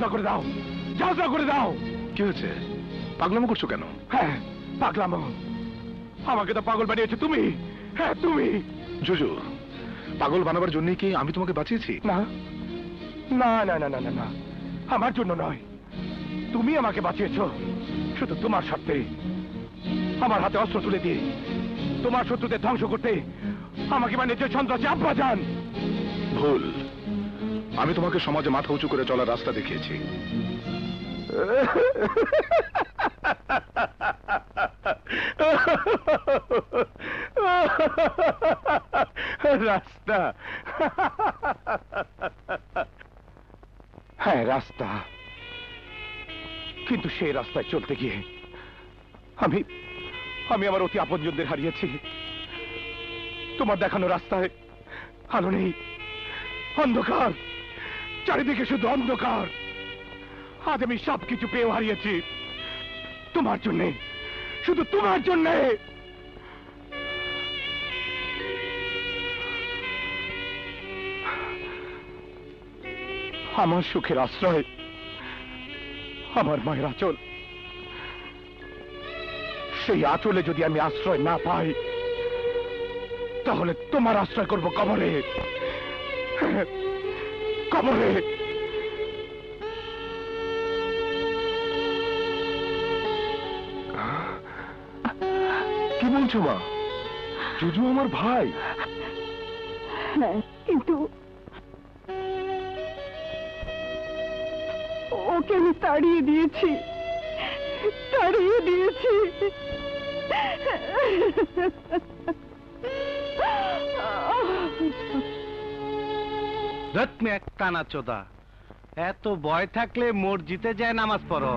যাত্রা করে দাও, যাত্রা করে দাও। কি হয়েছে? পাগলামো করছো কেন? হ্যাঁ, পাগলামো। আমাকে তো পাগল বানিয়েছো তুমি। হ্যাঁ, তুমি। জুজু, পাগল বানাবার জন্যই কি আমি তোমাকে বাঁচিয়েছি? না না না না না না না, আমার জন্য নয়। তুমি আমাকে বাঁচিয়েছো শুধু তোমার স্বার্থে। আমার হাতে অস্ত্র তুলে দিয়ে তোমার শত্রুদের ধ্বংস করতে আমাকে বানিয়েছে সন্ত্রাসী আব্বাজান। ভুল। আমি তোমাকে সমাজে মাথা উঁচু করে চলার রাস্তা দেখিয়েছি। রাস্তা? হ্যাঁ, রাস্তা। কিন্তু সেই রাস্তায় চলতে গিয়ে আমি আমার অতি আপনজনদের হারিয়েছি। তোমার দেখানো রাস্তায় আলো নেই, অন্ধকার, চারিদিকে শুধু অন্ধকার। আজ আমি সবকিছু পেয়েও হারিয়েছি তোমার জন্যে, শুধু তোমার জন্যে। আমার সুখের আশ্রয় আমার মায়ের আঁচল। সেই আঁচলে যদি আমি আশ্রয় না পাই, তাহলে তোমার আশ্রয় করব কবরে। কবরে। কি বলছো মা? জুজু আমার ভাই। হ্যাঁ, কিন্তু ওকে আমি তাড়িয়ে দিয়েছি। কানা চোদা, এত ভয় থাকলে মসজিদে যায় নামাজ পড়ো,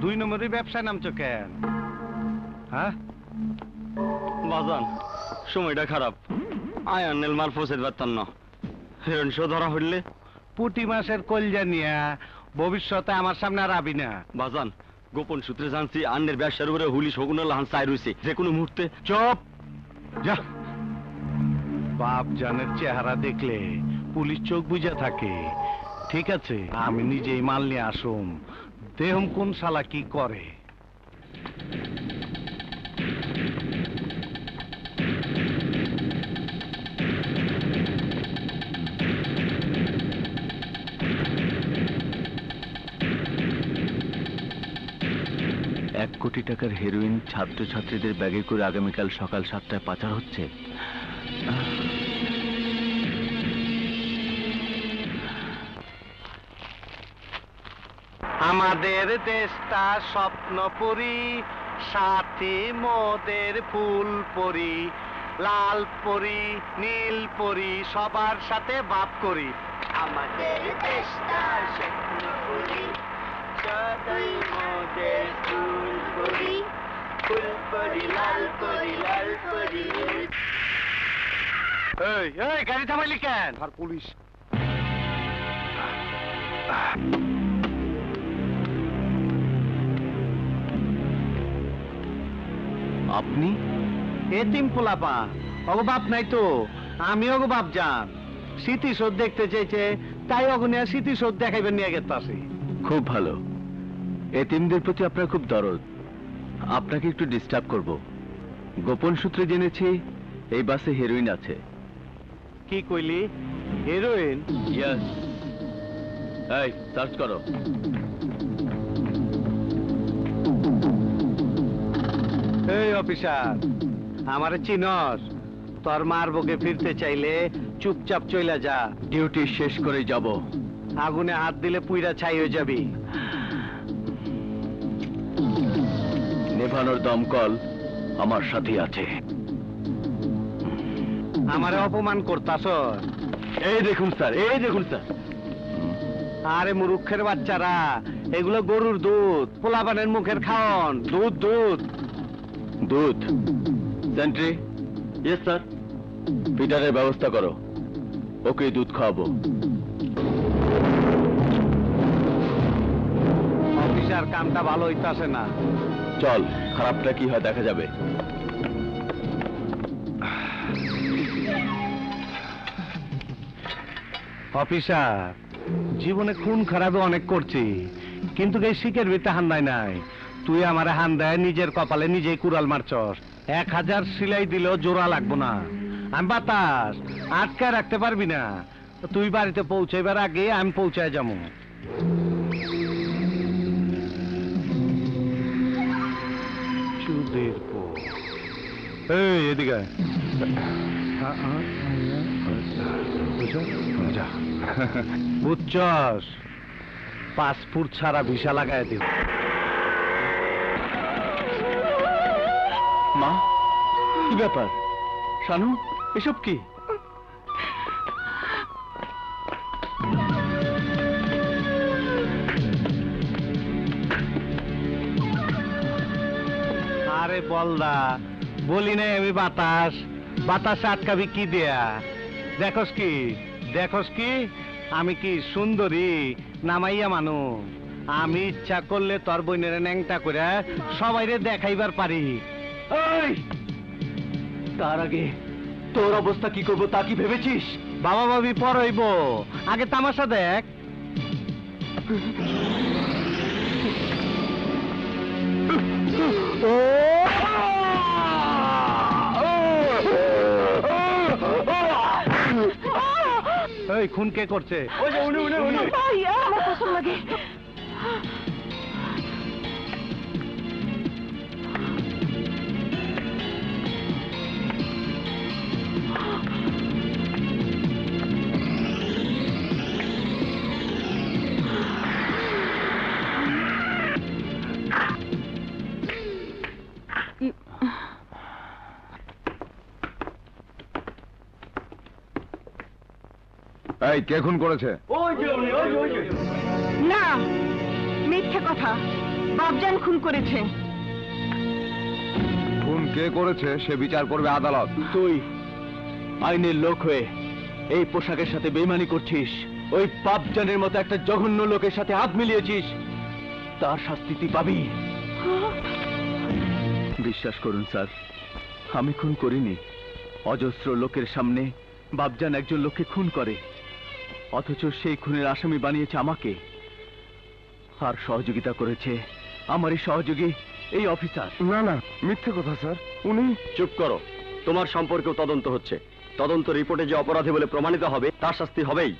2 নম্বরের ব্যবসায় নামছো কেন? হ্যাঁ বাজান, সময়টা খারাপ। আয়ান্নেল মাল ফসের বেতন না, হিরণ শো ধরা হইলে পুটি মাসের কলজা নিয়া ভবিষ্যতে আমার সামনে আর আবি না। বাজান, গোপন সূত্রে জানছি আন্নের ব্যবসার উপরে হুলি শগুনের লাহান চাই রয়েছে, যে কোনো মুহূর্তে। চুপ যা। বাপ জানের চেহারা দেখলে পুলিশ চোখ বুঝে থাকে। ঠিক আছে, আমি নিজেই মাল নিয়ে আসুম, দেহম কোন শালা কি করে। $1 কোটি হেরোইন ছাত্রছাত্রীদের ব্যাগে করে আগামীকাল সকাল 7টায় পাচার হচ্ছে। আমাদের দেশটা স্বপ্নপুরী, সাথী মোদের ফুল পরি, লাল পরি নীল পরি, সবার সাথে বাপ করি। আমাদের দেশটা স্বপ্নপুরী, সাথী মোদের ফুল পরি, ফুল পরি লাল পরি লাল পরি। এই এই গাড়ি থামাইলি কেন? আর পুলিশ। আপনি এতিম পোলাপা, ওগো বাপ নাই তো, আমি ওগো বাপ যান। স্মৃতিশোধ দেখতে চেয়েছে, তাই অগুনিয়া স্মৃতিশোধ দেখাইবেন নিয়ে গেছে। খুব ভালো, এতিমদের প্রতি আপনার খুব দরদ। আপনাকে একটু ডিস্টার্ব করব। গোপন সূত্রে জেনেছি এই বাসে হেরোইন আছে। কি কইলি? হেরোইন? ইয়েস। এই সার্চ করো। এই অফিসার, আমারে চিনস? তোর মার বুকে ফিরতে চাইলে চুপচাপ চইলা যা। ডিউটি শেষ করে যাব। আগুনে হাত দিলে পুইরা ছাই হয়ে যাবি। নেভানোর দমকল আমার সাথে আছে। আমারে অপমান করতাস? এই দেখুন স্যার, এই দেখুন স্যার। আরে মূর্খের বাচ্চারা, এগুলো গরুর দুধ, পোলাপানের মুখের খাওন। দুধ দুধ দুধ। সেন্ট্রি। Yes sir. ফিডারের ব্যবস্থা করো, ওকে দুধ খাওয়াবো। অফিসার, কামটা ভালো হইতাছে না। চল, খারাপটা কি হয় দেখা যাবে। অফিসার, জীবনে খুন খারাপে অনেক করছি, কিন্তু এই শিখের ভিতরে হান্দায় নাই। তুই আমার হান্দায় নিজের কপালে নিজেই কুড়াল মারছস। 1000 সিলাই দিলেও জোড়া লাগবো না। আমি বাতাস আটকায় রাখতে পারবি না। তুই বাড়িতে পৌঁছাইবার আগে আমি পৌঁছায় যাবো। চুদের পো এই এদিকে আয়। যা। বুঝছস, পাসপোর্ট ছাড়া ভিসা লাগাই দিব। মা, কি ব্যাপার? শানু, এসব কি? আরে বলদা, বলি নাই আমি বাতাস, বাতাস আটকাবি কি দেয়া? দেখস কি, দেখস কি আমি কি সুন্দরী নামাইয়া মানু? আমি ইচ্ছা করলে তোর বইনের ন্যাংটা করে সবাইরে দেখাইবার পারি। এই, তার আগে তোর অবস্থা কি করবো তা কি ভেবেছিস? বাবা ভাবি পর হইব, আগে তামাশা দেখ। এই খুন কে করছে? ভাইয়া, আমার পছন্দ লাগে। এই, কে খুন করেছে? না, মিথ্যে কথা। বাপজান খুন করেছে। খুন কে করেছে সে বিচার করবে আদালত। তুই আইনের লোক হয়ে এই পোশাকের সাথে বেইমানি করছিস, ওই পাপজানের মতো একটা জঘন্য লোকের সাথে হাত মিলিয়েছিস, তার শাস্তি তুই পাবি। বিশ্বাস করুন স্যার, আমি খুন করিনি। অজস্র লোকের সামনে বাপজান একজন লোককে খুন করে, অথচ সেই খুনের আসামি বানিয়েছে আমাকে। আর সহযোগিতা করেছে আমারই সহযোগী এই অফিসার। না না, মিথ্যে কথা স্যার। উনি... চুপ করো, তোমার সম্পর্কেও তদন্ত হচ্ছে। তদন্ত রিপোর্টে যে অপরাধী বলে প্রমাণিত হবে তার শাস্তি হবেই।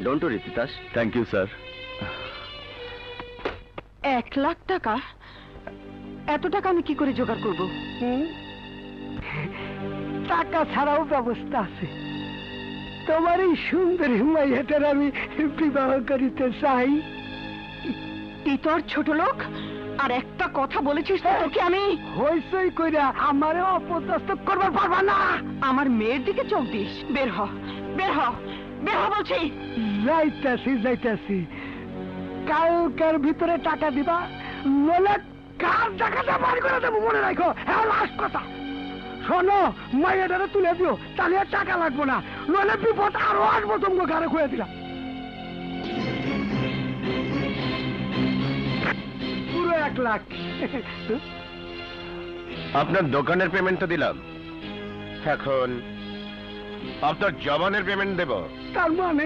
Don't worry Titas. Thank you sir. 1 lakh টাকা? এত টাকা আমি কি করে জোগাড় করব? টাকা ছাড়াও ব্যবস্থা আছে। তোমার এই সুন্দরী মাইয়াটার আমি বিবাহ করিতে চাই। তুই তোর ছোট লোক, আর একটা কথা বলেছিস তো তোকে আমি হইসই কইরা আমারে অপদস্থ করবার পারবা না। আমার মেয়ের দিকে চোখ দিস। বের হ, বের হ, বের হ বলছি। যাইতাছি যাইতাছি, কালকার ভিতরে টাকা দিবা, নলে কার টাকাটা বাড়ি করে দেবো মনে রাখো। হ্যাঁ, লাস্ট কথা শোনো, মাইয়াটারে তুলে দিও, তাহলে আর টাকা লাগবো না, নলে বিপদ আরো আসবো তোমাকে ঘরে খুঁয়ে দিলাম। পুরো 1 লাখ। আপনার দোকানের পেমেন্ট তো দিলাম, এখন আপনার জবানের পেমেন্ট দেব। তার মানে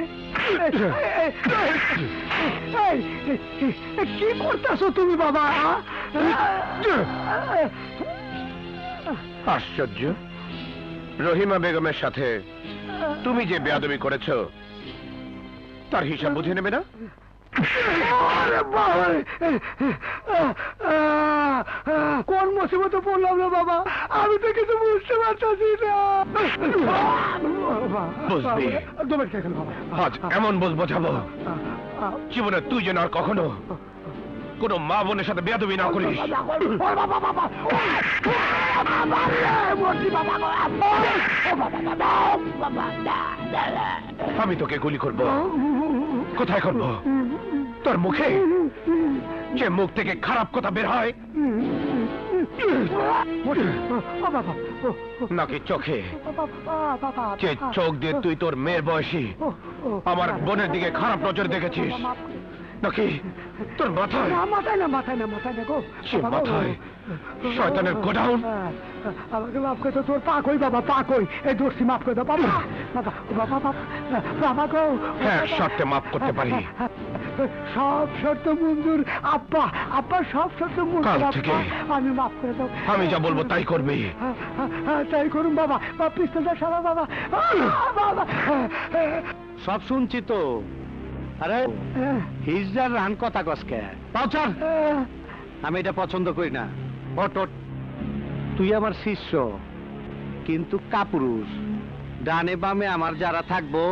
কি করতেছো তুমি বাবা? আশ্চর্য, রহিমা বেগমের সাথে তুমি যে বেয়াদবি করেছো তার হিসাব বুঝে নেবে না? আরে বাবা, কোন মুসিবতে পড়লাম রে বাবা, আমি তো কিছু বুঝতে পারছি না। বুঝবি, আজ এমন বোঝাবো জীবনে তুই যেন আর কখনো কোন মা বোনের সাথে বেয়াদবি না করিস। আমি তোকে গুলি করব। কোথায় করব? তোর মুখে, যে মুখ থেকে খারাপ কথা বের হয়, নাকি চোখে, যে চোখ দিয়ে তুই তোর মেয়ের বয়সী আমার বোনের দিকে খারাপ নজর দেখেছিস, নাকি তোর মাথায়? না, মাথায় না, মাথায় না, মাথায় না গো। সে বাবা গো। মাথায় শয়তানের গোডাউন। আমাকে মাফ করে দাও, তোর পা কই বাবা, পা কই? এই দোষী মাফ করে দাও বাবা, বাবা, বাবা, বাবা, বাবা গো। হ্যাঁ, শর্তে মাফ করতে পারি। সব শর্ত মঞ্জুর আব্বা, আব্বা সব শর্ত মঞ্জুর কাল আব্বা। থেকে আমি মাফ করে দাও। আমি যা বলবো তাই করবি। তাই করুন বাবা, বাবা পিস্তলটা সারা বাবা, বাবা। সব শুনছি তো। আরে হিজড়ার রান কথা কসকে পাউচার, আমি এটা পছন্দ করি না। ওঠ, ওঠ। তুই আমার শিষ্য, কিন্তু কাপুরুষ। ডানে বামে আমার যারা থাকবো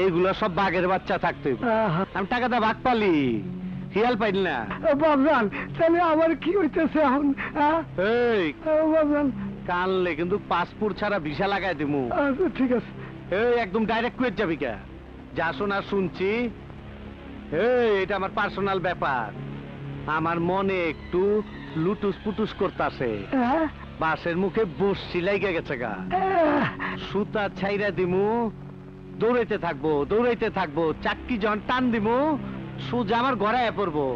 এইগুলো সব বাঘের বাচ্চা থাকতে হইব। আমি টাকাটা ভাগ পালি, খেয়াল পাইলি না? বাবজান, তাহলে আমার কি হইতেছে এখন? এই বাবজান, কানলে কিন্তু পাসপোর্ট ছাড়া ভিসা লাগাই দিমু। ঠিক আছে। এই একদম ডাইরেক্ট কুয়েত যাবি কে? যা শোনা শুনছি। এই এটা আমার পার্সোনাল ব্যাপার। আমার মনে একটু লুটুস পুটুস করতাছে। বাসের মুখে বসছি লাইগা গেছে গা। সুতা ছাইরা দিমু, দৌড়াইতে থাকবো, দৌড়াইতে থাকবো। চাক্কি যখন টান দিমু, সোজা আমার ঘরে পড়বো।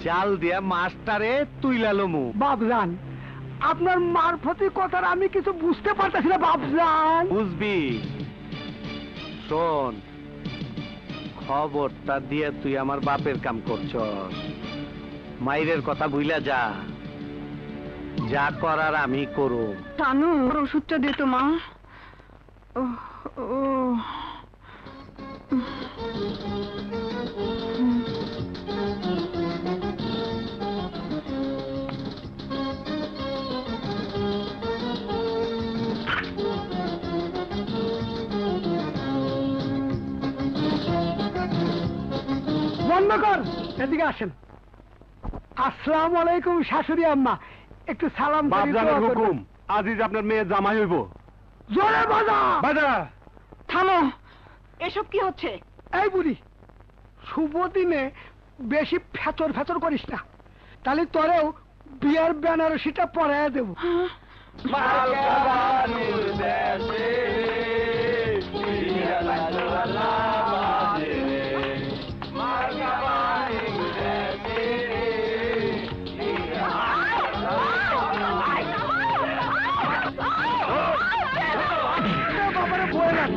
চাল দিয়া মাস্টারে তুইলা লমু। বাবজান, আপনার মারফতি কথার আমি কিছু বুঝতে পারতেছি না বাবজান। বুঝবি? শোন, খবরটা দিয়ে তুই আমার বাপের কাম করছস। মাইরের কথা ভুইলা যা, যা করার আমি করব। টানু, ওর ওষুধটা দে তো মা। ও ও বন্ধ কর, এদিকে আসেন। আসসালামু আলাইকুম শাশুড়ি আম্মা, একটু সালাম করি। বাপজানের হুকুম, আজিজ আপনার মেয়ে জামাই হইব। জোরে বাজা। বাজা। থামো, এসব কি হচ্ছে? এই বুড়ি, শুভ দিনে বেশি ফেচর ফেচর করিস না, তাহলে তোরেও বিয়ার বেনারসিটা পরাইয়া দেবো। মালকাবানুর দেশে